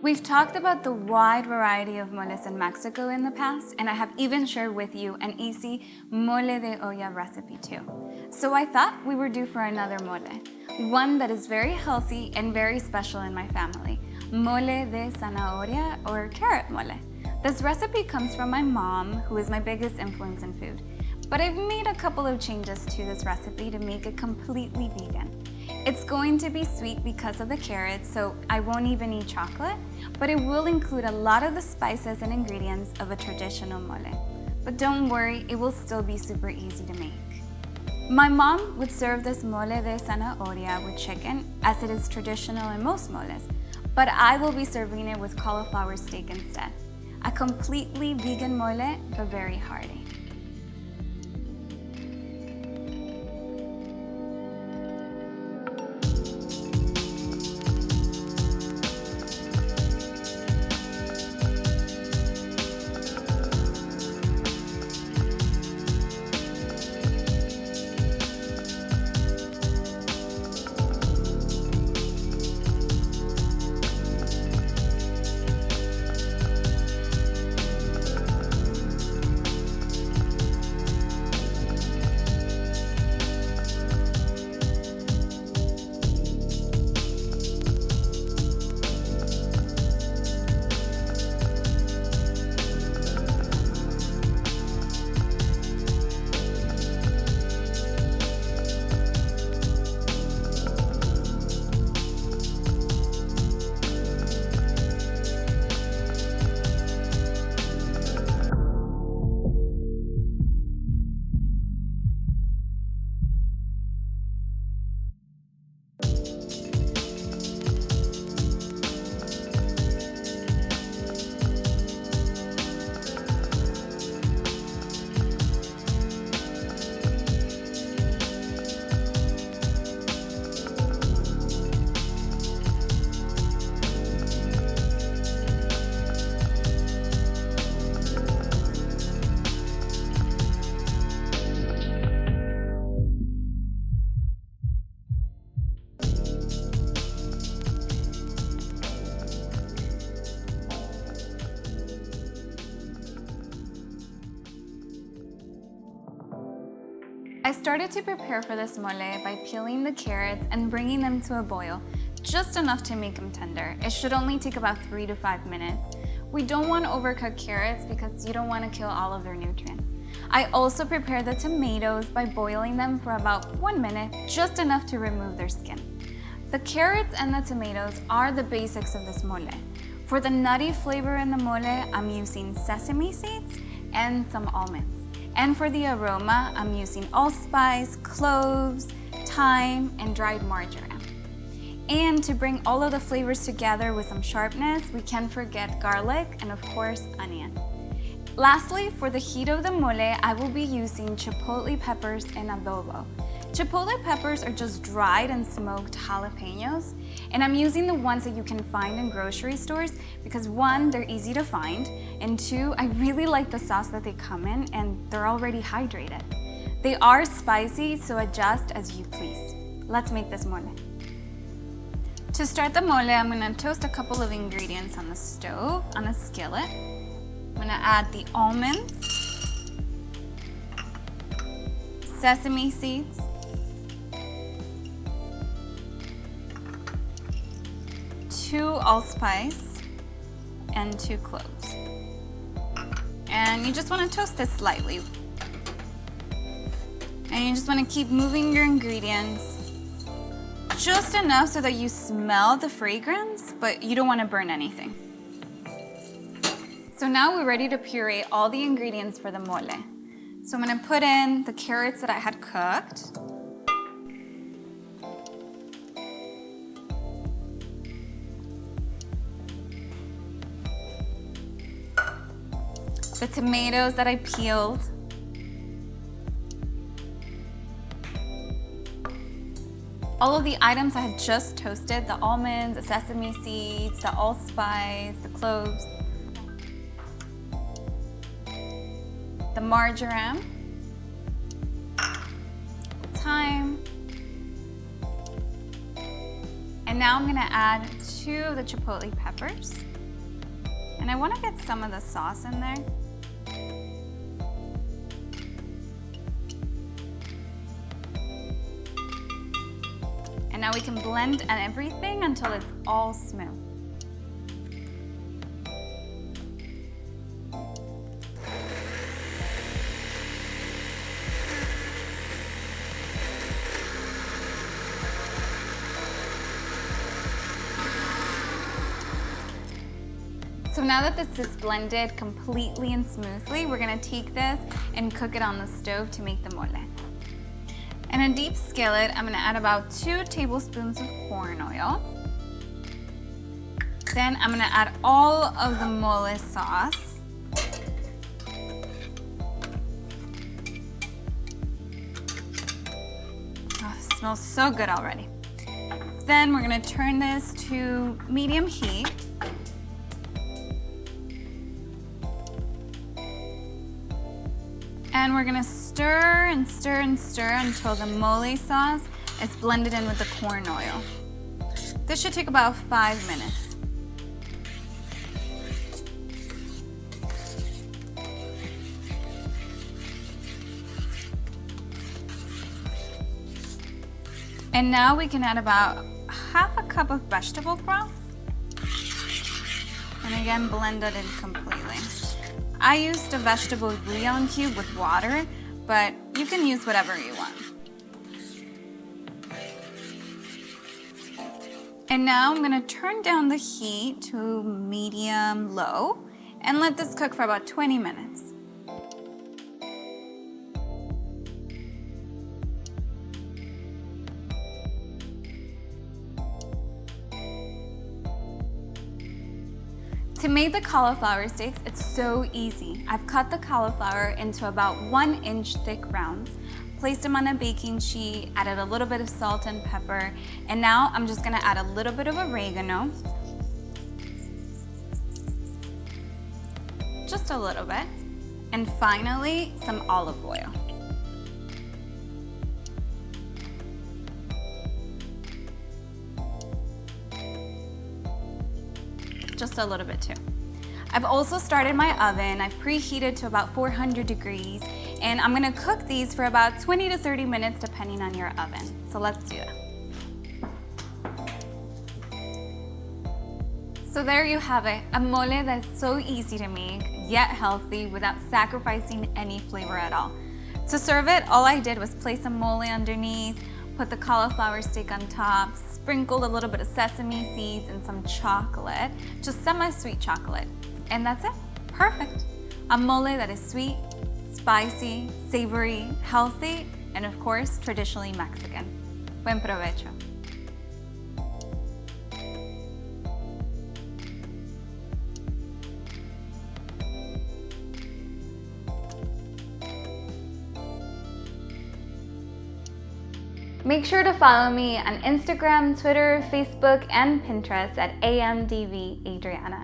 We've talked about the wide variety of moles in Mexico in the past, and I have even shared with you an easy mole de olla recipe too. So I thought we were due for another mole, one that is very healthy and very special in my family, mole de zanahoria or carrot mole. This recipe comes from my mom, who is my biggest influence in food, but I've made a couple of changes to this recipe to make it completely vegan. It's going to be sweet because of the carrots, so I won't even eat chocolate, but it will include a lot of the spices and ingredients of a traditional mole. But don't worry, it will still be super easy to make. My mom would serve this mole de zanahoria with chicken, as it is traditional in most moles, but I will be serving it with cauliflower steak instead. A completely vegan mole, but very hearty. I started to prepare for this mole by peeling the carrots and bringing them to a boil, just enough to make them tender. It should only take about 3 to 5 minutes. We don't want to overcook carrots because you don't want to kill all of their nutrients. I also prepared the tomatoes by boiling them for about 1 minute, just enough to remove their skin. The carrots and the tomatoes are the basics of this mole. For the nutty flavor in the mole, I'm using sesame seeds and some almonds. And for the aroma, I'm using allspice, cloves, thyme, and dried marjoram. And to bring all of the flavors together with some sharpness, we can't forget garlic and of course onion. Lastly, for the heat of the mole, I will be using chipotle peppers and adobo. Chipotle peppers are just dried and smoked jalapenos, and I'm using the ones that you can find in grocery stores because 1, they're easy to find, and 2, I really like the sauce that they come in and they're already hydrated. They are spicy, so adjust as you please. Let's make this mole. To start the mole, I'm gonna toast a couple of ingredients on the stove, on a skillet. I'm gonna add the almonds, sesame seeds, 2 allspice, and 2 cloves. And you just want to toast this slightly. And you just want to keep moving your ingredients just enough so that you smell the fragrance, but you don't want to burn anything. So now we're ready to puree all the ingredients for the mole. So I'm going to put in the carrots that I had cooked. The tomatoes that I peeled. All of the items I had just toasted, the almonds, the sesame seeds, the allspice, the cloves, the marjoram, thyme, and now I'm gonna add 2 of the chipotle peppers. And I want to get some of the sauce in there. And now we can blend everything until it's all smooth. So now that this is blended completely and smoothly, we're gonna take this and cook it on the stove to make the mole. In a deep skillet, I'm gonna add about 2 tablespoons of corn oil. Then I'm gonna add all of the mole sauce. Oh, it smells so good already. Then we're gonna turn this to medium heat. And we're gonna stir and stir and stir until the mole sauce is blended in with the corn oil. This should take about 5 minutes. And now we can add about half a cup of vegetable broth. And again, blend it in completely. I used a vegetable bouillon cube with water, but you can use whatever you want. And now I'm gonna turn down the heat to medium-low and let this cook for about 20 minutes. To make the cauliflower steaks, it's so easy. I've cut the cauliflower into about 1-inch thick rounds, placed them on a baking sheet, added a little bit of salt and pepper, and now I'm just gonna add a little bit of oregano. Just a little bit. And finally, some olive oil. Just a little bit too. I've also started my oven. I've preheated to about 400 degrees, and I'm gonna cook these for about 20 to 30 minutes depending on your oven. So let's do that. So there you have it, a mole that's so easy to make, yet healthy without sacrificing any flavor at all. To serve it, all I did was place some mole underneath, put the cauliflower steak on top, sprinkled a little bit of sesame seeds and some chocolate, just semi-sweet chocolate. And that's it, perfect. A mole that is sweet, spicy, savory, healthy, and of course, traditionally Mexican. Buen provecho. Make sure to follow me on Instagram, Twitter, Facebook, and Pinterest at AMDV Adriana.